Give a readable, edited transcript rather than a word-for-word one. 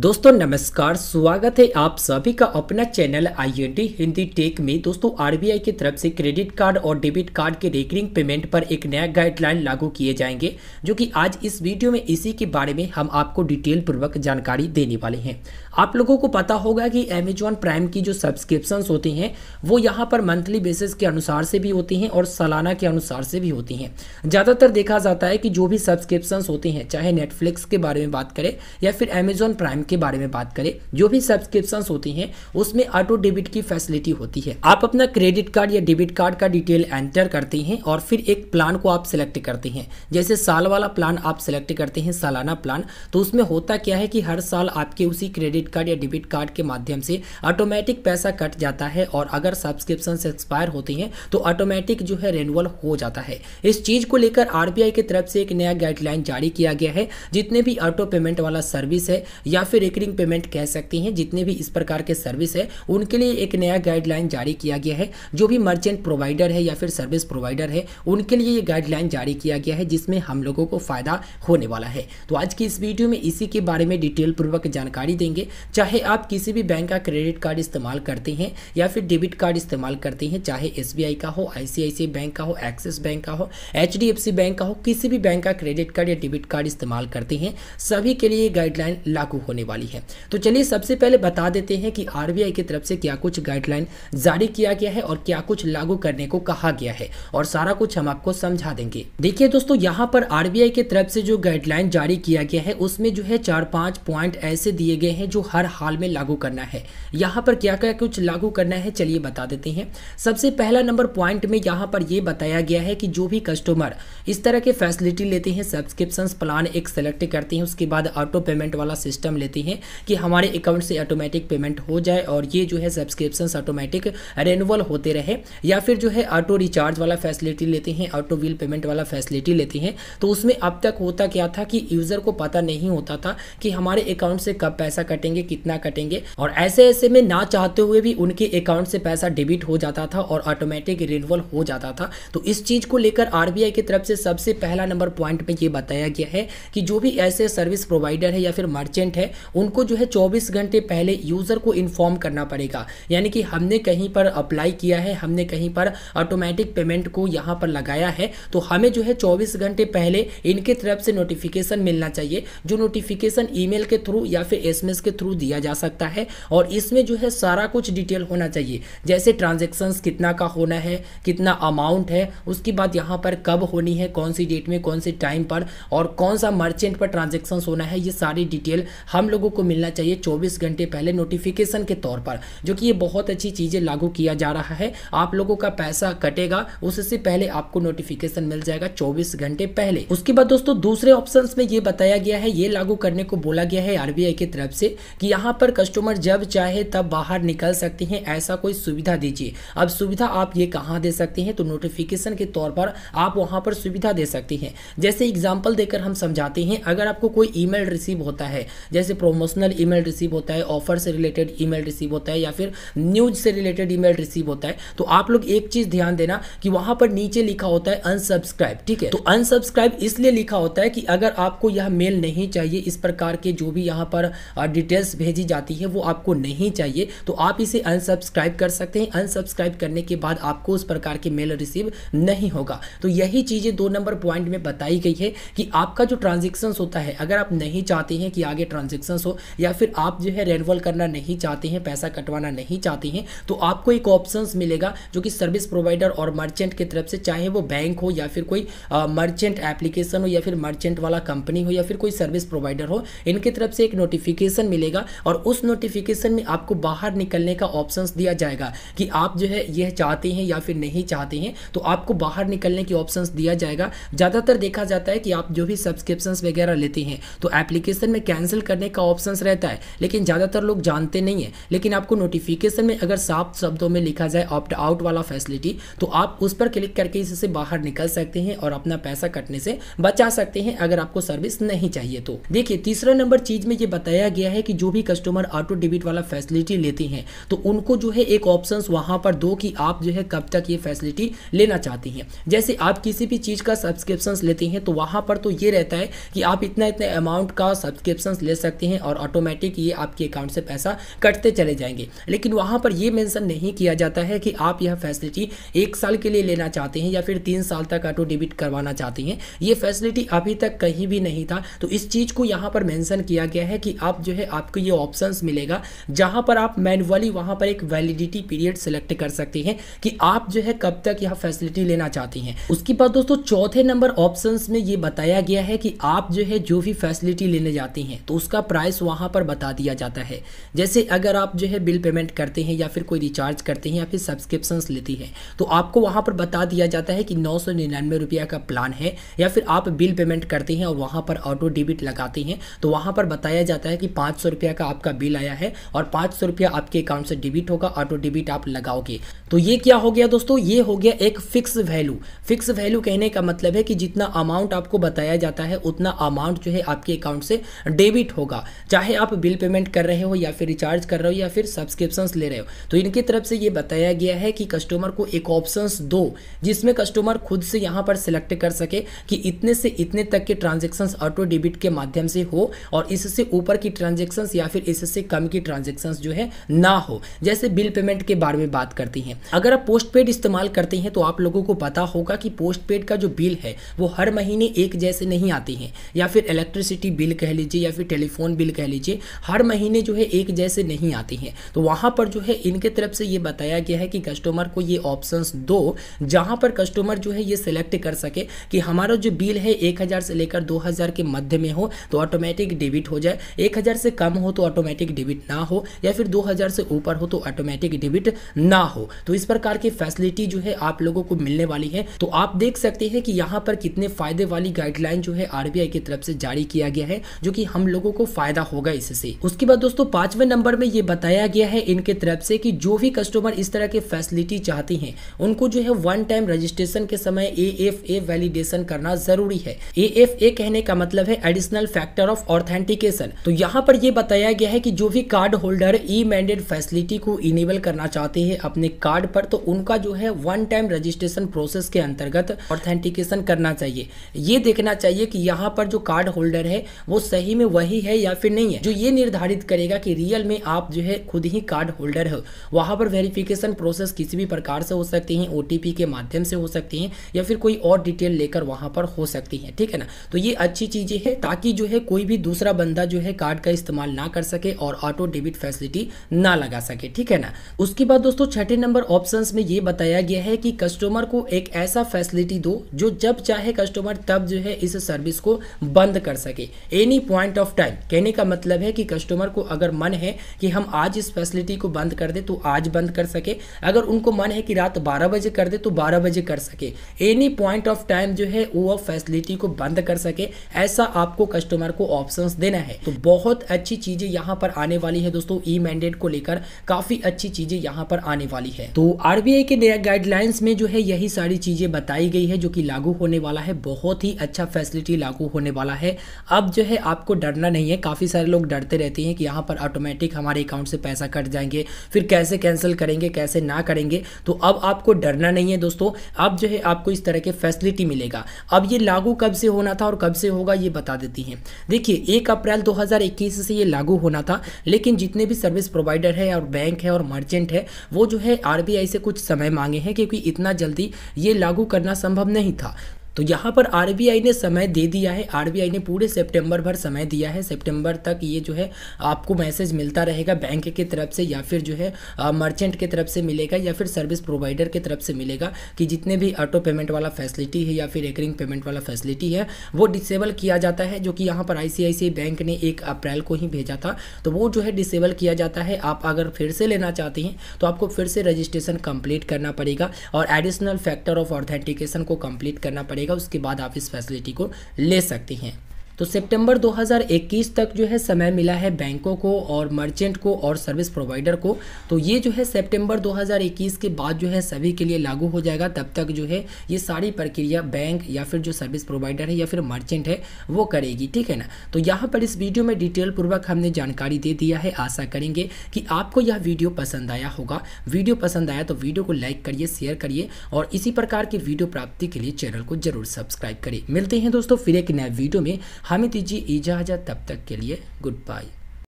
दोस्तों नमस्कार, स्वागत है आप सभी का अपना चैनल INT हिंदी टेक में। दोस्तों RBI की तरफ से क्रेडिट कार्ड और डेबिट कार्ड के रेकरिंग पेमेंट पर एक नया गाइडलाइन लागू किए जाएंगे, जो कि आज इस वीडियो में इसी के बारे में हम आपको डिटेल पूर्वक जानकारी देने वाले हैं। आप लोगों को पता होगा कि अमेजॉन प्राइम की जो सब्सक्रिप्शंस होती हैं वो यहाँ पर मंथली बेसिस के अनुसार से भी होती हैं और सालाना के अनुसार से भी होती हैं। ज़्यादातर देखा जाता है कि जो भी सब्सक्रिप्शंस होती हैं, चाहे नेटफ्लिक्स के बारे में बात करें या फिर अमेजॉन प्राइम के बारे में बात करें, जो भी सब्सक्रिप्शंस होती हैं उसमें ऑटो डेबिट की फैसिलिटी होती है। आप अपना क्रेडिट कार्ड या डेबिट कार्ड का डिटेल एंटर करते हैं और फिर एक प्लान को आप सिलेक्ट करते हैं। जैसे साल वाला प्लान आप सिलेक्ट करते हैं, सालाना प्लान, तो उसमें होता क्या है कि हर साल आपके उसी क्रेडिट कार्ड या डेबिट कार्ड के माध्यम से ऑटोमेटिक पैसा कट जाता है और अगर सब्सक्रिप्शन एक्सपायर होती हैं तो ऑटोमेटिक जो है रेन्युअल हो जाता है। इस चीज को लेकर RBI की तरफ से एक नया गाइडलाइन जारी किया गया है। जितने भी ऑटो पेमेंट वाला सर्विस है या फिर रिकरिंग पेमेंट कह सकते हैं, जितने भी इस प्रकार के सर्विस है उनके लिए एक नया गाइडलाइन जारी किया गया है। जो भी मर्चेंट प्रोवाइडर है या फिर सर्विस प्रोवाइडर है उनके लिए ये गाइडलाइन जारी किया गया है, जिसमें हम लोगों को फायदा होने वाला है। तो आज की इस वीडियो में इसी के बारे में डिटेल पूर्वक जानकारी देंगे। चाहे आप किसी भी बैंक का क्रेडिट कार्ड इस्तेमाल करते हैं या फिर डेबिट कार्ड इस्तेमाल करते हैं, चाहे SBI का हो, ICICI बैंक का हो, एक्सिस बैंक का हो, HDFC बैंक का हो, किसी भी बैंक का क्रेडिट कार्ड या डेबिट कार्ड इस्तेमाल करते हैं, सभी के लिए गाइडलाइन लागू होने वाली है। तो चलिए सबसे पहले बता देते हैं कि RBI की तरफ से क्या कुछ गाइडलाइन जारी किया गया है और क्या कुछ लागू करने को कहा गया है, और सारा कुछ हम आपको समझा देंगे। देखिए दोस्तों, यहाँ पर RBI की तरफ से जो गाइडलाइन जारी किया गया है उसमें जो है 4-5 पॉइंट ऐसे दिए गए हैं जो हर हाल में लागू करना है। यहाँ पर क्या क्या कुछ लागू करना है चलिए बता देते हैं। सबसे पहला नंबर पॉइंट में यहाँ पर यह बताया गया है कि जो भी कस्टमर इस तरह के फैसिलिटी लेते हैं, सब्सक्रिप्शन प्लान एक सेलेक्ट करते हैं, उसके बाद ऑटो पेमेंट वाला सिस्टम लेते हैं कि हमारे अकाउंट से ऑटोमेटिक पेमेंट हो जाए और ये जो है सब्सक्रिप्शन ऑटोमेटिक रेन्युअल होते रहे, या फिर जो है ऑटो रिचार्ज वाला फैसिलिटी लेते हैं, ऑटो बिल पेमेंट वाला फैसिलिटी लेते हैं, तो उसमें अब तक होता क्या था कि यूजर को पता नहीं होता था कि हमारे अकाउंट से कब पैसा कटेंगे, कितना कटेंगे, और ऐसे में ना चाहते हुए भी उनके अकाउंट से पैसा डेबिट हो जाता था और ऑटोमेटिक रिन्युअल हो जाता था। तो इस चीज को लेकर RBI की तरफ से सबसे पहला नंबर पॉइंट में ये बताया गया है कि जो भी ऐसे सर्विस प्रोवाइडर है या फिर मर्चेंट है उनको जो है 24 घंटे पहले यूजर को इन्फॉर्म करना पड़ेगा। यानी कि हमने कहीं पर अप्लाई किया है, हमने कहीं पर ऑटोमेटिक पेमेंट को यहाँ पर लगाया है, तो हमें जो है 24 घंटे पहले इनके तरफ से नोटिफिकेशन मिलना चाहिए, जो नोटिफिकेशन ईमेल के थ्रू या फिर SMS के थ्रू दिया जा सकता है। और इसमें जो है सारा कुछ डिटेल होना चाहिए, जैसे ट्रांजैक्शंस कितना का होना है, कितना अमाउंट है, उसके बाद यहाँ पर कब होनी है, कौन सी डेट में, कौन सी टाइम पर, और कौन सा मर्चेंट पर ट्रांजैक्शंस होना है, ये सारी डिटेल हम लोगों को मिलना चाहिए 24 घंटे पहले नोटिफिकेशन के तौर पर, जो कि ये बहुत अच्छी चीज़ें लागू किया जा रहा है। आप लोगों का पैसा कटेगा उससे पहले आपको नोटिफिकेशन मिल जाएगा 24 घंटे पहले। उसके बाद दोस्तों दूसरे ऑप्शंस में ये बताया गया है, ये लागू करने को बोला गया है RBI की तरफ से कि यहाँ पर कस्टमर जब चाहे तब बाहर निकल सकते हैं, ऐसा कोई सुविधा दीजिए। अब सुविधा आप ये कहाँ दे सकते हैं, तो नोटिफिकेशन के तौर पर आप वहाँ पर सुविधा दे सकते हैं। जैसे एग्जाम्पल देकर हम समझाते हैं, अगर आपको कोई ईमेल रिसीव होता है, जैसे प्रमोशनल ईमेल रिसीव होता है, ऑफर से रिलेटेड ईमेल रिसीव होता है या फिर न्यूज से रिलेटेड ईमेल रिसीव होता है, तो आप लोग एक चीज ध्यान देना कि वहां पर नीचे लिखा होता है अनसब्सक्राइब। ठीक है, तो अनसब्सक्राइब इसलिए लिखा होता है कि अगर आपको यह मेल नहीं चाहिए, इस प्रकार के जो भी यहाँ पर डिटेल्स भेजी जाती है वो आपको नहीं चाहिए, तो आप इसे अनसब्सक्राइब कर सकते हैं। अनसब्सक्राइब करने के बाद आपको उस प्रकार के मेल रिसीव नहीं होगा। तो यही चीजें 2 नंबर पॉइंट में बताई गई है कि आपका जो ट्रांजेक्शन होता है, अगर आप नहीं चाहते हैं कि आगे ट्रांजेक्शन हो या फिर आप जो है रेन्युअल करना नहीं चाहते हैं, पैसा कटवाना नहीं चाहते हैं, तो आपको एक ऑप्शन मिलेगा जो कि सर्विस प्रोवाइडर और मर्चेंट की तरफ से, चाहे वो बैंक हो या फिर कोई मर्चेंट एप्लीकेशन हो या फिर मर्चेंट वाला कंपनी हो या फिर कोई सर्विस प्रोवाइडर हो, इनकी तरफ से एक नोटिफिकेशन मिलेगा और उस नोटिफिकेशन में आपको बाहर निकलने का ऑप्शन दिया जाएगा कि आप जो है यह चाहते हैं या फिर नहीं चाहते हैं, तो आपको बाहर निकलने की ऑप्शन दिया जाएगा। ज्यादातर देखा जाता है कि आप जो भी सब्सक्रिप्शंस वगैरह लेते हैं तो एप्लीकेशन में कैंसिल करने का ऑप्शन रहता है, लेकिन ज्यादातर लोग जानते नहीं है। लेकिन आपको नोटिफिकेशन में अगर साफ शब्दों में लिखा जाए ऑप्ट आउट वाला फैसिलिटी, तो आप उस पर क्लिक करके इससे बाहर निकल सकते हैं और अपना पैसा कटने से बचा सकते हैं, अगर आपको सर्विस नहीं चाहिए तो। देखिए तीसरा नंबर चीज में ये बताया गया है कि जो भी कस्टमर ऑटो डेबिट वाला फैसिलिटी लेते हैं तो उनको जो है एक ऑप्शन वहां पर दो कि आप जो है कब तक ये फैसिलिटी लेना चाहती हैं। जैसे आप किसी भी चीज का सब्सक्रिप्शन लेते हैं तो वहां पर तो ये रहता है कि आप इतना इतने अमाउंट का सब्सक्रिप्शन ले सकते हैं, हैं और ऑटोमेटिक ये आपके अकाउंट से पैसा कटते चले जाएंगे। लेकिन वहाँ पर ये मेंशन नहीं किया जाता है कि आप यह फैसिलिटी 1 साल के लिए लेना चाहते हैं या फिर 3 साल तक ऑटो डेबिट करवाना चाहते हैं। ये फैसिलिटी अभी तक कहीं भी नहीं था। तो इस चीज़ को यहाँ पर मेंशन किया गया है कि आप जो है आपको ये ऑप्शंस मिलेगा जहाँ पर आप मैनुअली वहाँ पर एक वैलिडिटी पीरियड सेलेक्ट कर सकते हैं कि आप जो है कब तक यह फैसिलिटी लेना चाहती हैं। उसके बाद दोस्तों चौथे नंबर ऑप्शंस में ये बताया गया है कि आप जो है जो भी फैसिलिटी लेने जाती हैं तो उसका प्राइस वहाँ पर बता दिया जाता है। जैसे अगर आप जो है बिल पेमेंट करते हैं या फिर कोई रिचार्ज करते हैं या फिर सब्सक्रिप्शंस लेती हैं तो आपको वहाँ पर बता दिया जाता है कि 999 रुपया का प्लान है। या फिर आप बिल पेमेंट करते हैं और वहाँ पर ऑटो डेबिट लगाते हैं तो वहाँ पर बताया जाता है कि 500 रुपया का आपका बिल आया है और 500 रुपया आपके अकाउंट से डेबिट होगा, ऑटो डेबिट आप लगाओगे। तो ये क्या हो गया दोस्तों, ये हो गया एक फिक्स वैल्यू। फिक्स वैल्यू कहने का मतलब है कि जितना अमाउंट आपको बताया जाता है उतना अमाउंट जो है आपके अकाउंट से डेबिट होगा, चाहे आप बिल पेमेंट कर रहे हो या फिर रिचार्ज कर रहे हो या फिर सब्सक्रिप्शंस ले रहे हो। तो इनकी तरफ से ये बताया गया है कि कस्टमर को एक ऑप्शंस दो जिसमें कस्टमर खुद से यहाँ पर सिलेक्ट कर सके कि इतने से इतने तक के ट्रांजेक्शन्स ऑटो डेबिट के माध्यम से हो और इससे ऊपर की ट्रांजेक्शन्स या फिर इससे कम की ट्रांजेक्शन्स जो है ना हो। जैसे बिल पेमेंट के बारे में बात करती हैं, अगर आप पोस्ट पेड इस्तेमाल करते हैं तो आप लोगों को पता होगा कि पोस्ट पेड का जो बिल है वो हर महीने एक जैसे नहीं आती हैं, या फिर इलेक्ट्रिसिटी बिल कह लीजिए या फिर टेलीफोन बिल कह लीजिए, हर महीने जो है एक जैसे नहीं आती हैं। तो वहाँ पर जो है इनके तरफ से ये बताया गया है कि कस्टमर को ये ऑप्शंस दो जहाँ पर कस्टमर जो है ये सिलेक्ट कर सके कि हमारा जो बिल है 1000 से लेकर 2000 के मध्य में हो तो ऑटोमेटिक डेबिट हो जाए, 1000 से कम हो तो ऑटोमेटिक डेबिट ना हो, या फिर 2000 से ऊपर हो तो ऑटोमेटिक डेबिट ना हो। तो इस प्रकार की फैसिलिटी जो है आप लोगों को मिलने वाली है। तो आप देख सकते हैं कि यहाँ पर कितने फायदे वाली गाइडलाइन जो है आरबीआई की तरफ से जारी किया गया है जो कि हम लोगों को फायदा होगा इससे। उसके बाद दोस्तों 5वें नंबर में ये बताया गया है इनके तरफ से कि जो भी कस्टमर इस तरह के फैसिलिटी चाहती हैं उनको जो है वन टाइम रजिस्ट्रेशन के समय AFA वैलिडेशन करना जरूरी है। AFA कहने का मतलब है एडिशनल फैक्टर ऑफ ऑथेंटिकेशन। तो यहाँ पर ये बताया गया है कि जो भी card holder e mandate facility को इनेबल करना चाहते हैं अपने कार्ड पर तो उनका जो है वन टाइम रजिस्ट्रेशन प्रोसेस के अंतर्गत ऑथेंटिकेशन करना चाहिए। ये देखना चाहिए कि यहाँ पर जो कार्ड होल्डर है वो सही में वही है या फिर नहीं है, जो ये निर्धारित करेगा कि रियल में आप जो है खुद ही कार्ड होल्डर हो। वहाँ पर वेरिफिकेशन प्रोसेस किसी भी प्रकार से हो सकती है, OTP के माध्यम से हो सकती हैं या फिर कोई और डिटेल लेकर वहाँ पर हो सकती है, ठीक है ना। तो ये अच्छी चीजें हैं ताकि जो है कोई भी दूसरा बंदा जो है कार्ड का इस्तेमाल ना कर सके और ऑटो डेबिट फैसिलिटी ना लगा सके, ठीक है ना। उसके बाद दोस्तों 6ठे नंबर ऑप्शंस में ये बताया गया है कि कस्टमर को एक ऐसा फैसिलिटी दो जो जब चाहे कस्टमर तब जो है इस सर्विस को बंद कर सके, एनी पॉइंट ऑफ टाइम। कहने का मतलब है कि कस्टमर को अगर मन है कि हम आज इस फैसिलिटी को बंद कर दे तो आज बंद कर सके, अगर उनको मन है कि रात 12 बजे कर दे तो 12 बजे कर सके, एनी पॉइंट ऑफ टाइम जो है वो फैसिलिटी को बंद कर सके, ऐसा आपको कस्टमर को ऑप्शंस देना है। तो बहुत अच्छी चीजें यहाँ पर आने वाली है दोस्तों, ई मैंडेट को लेकर काफी अच्छी चीजें यहाँ पर आने वाली है। तो आरबीआई के नया गाइडलाइंस में जो है यही सारी चीजें बताई गई है जो कि लागू होने वाला है। बहुत ही अच्छा फैसिलिटी लागू होने वाला है। अब जो है आपको डरना नहीं है। काफी सारे लोग डरते रहते हैं कि यहाँ पर ऑटोमेटिक हमारे अकाउंट से पैसा कट जाएंगे, फिर कैसे कैंसिल करेंगे, कैसे ना करेंगे। तो अब आपको डरना नहीं है दोस्तों। अब जो है आपको इस तरह के फैसिलिटी मिलेगा। अब ये लागू कब से होना था और कब से होगा ये बता देती हैं। देखिए 1 अप्रैल 2021 से ये लागू होना था, लेकिन जितने भी सर्विस प्रोवाइडर है और बैंक है और मर्चेंट है वो जो है आरबीआई से कुछ समय मांगे हैं क्योंकि इतना जल्दी ये लागू करना संभव नहीं था। तो यहाँ पर आरबीआई ने समय दे दिया है। आरबीआई ने पूरे सितंबर भर समय दिया है। सितंबर तक ये जो है आपको मैसेज मिलता रहेगा बैंक की तरफ से या फिर जो है मर्चेंट की तरफ से मिलेगा या फिर सर्विस प्रोवाइडर की तरफ से मिलेगा कि जितने भी ऑटो पेमेंट वाला फैसिलिटी है या फिर रिकरिंग पेमेंट वाला फैसिलिटी है वो डिसेबल किया जाता है, जो कि यहाँ पर ICICI बैंक ने 1 अप्रैल को ही भेजा था। तो वो जो है डिसेबल किया जाता है। आप अगर फिर से लेना चाहते हैं तो आपको फिर से रजिस्ट्रेशन कंप्लीट करना पड़ेगा और एडिशनल फैक्टर ऑफ ऑथेंटिकेशन को कंप्लीट करना पड़ेगा। उसके बाद आप इस फैसिलिटी को ले सकते हैं। तो सितंबर 2021 तक जो है समय मिला है बैंकों को और मर्चेंट को और सर्विस प्रोवाइडर को। तो ये जो है सितंबर 2021 के बाद जो है सभी के लिए लागू हो जाएगा। तब तक जो है ये सारी प्रक्रिया बैंक या फिर जो सर्विस प्रोवाइडर है या फिर मर्चेंट है वो करेगी, ठीक है ना। तो यहाँ पर इस वीडियो में डिटेल पूर्वक हमने जानकारी दे दिया है। आशा करेंगे कि आपको यह वीडियो पसंद आया होगा। वीडियो पसंद आया तो वीडियो को लाइक करिए, शेयर करिए और इसी प्रकार की वीडियो प्राप्ति के लिए चैनल को जरूर सब्सक्राइब करिए। मिलते हैं दोस्तों फिर एक नए वीडियो में। हमें दीजिए इजाज़त, तब तक के लिए गुड बाय।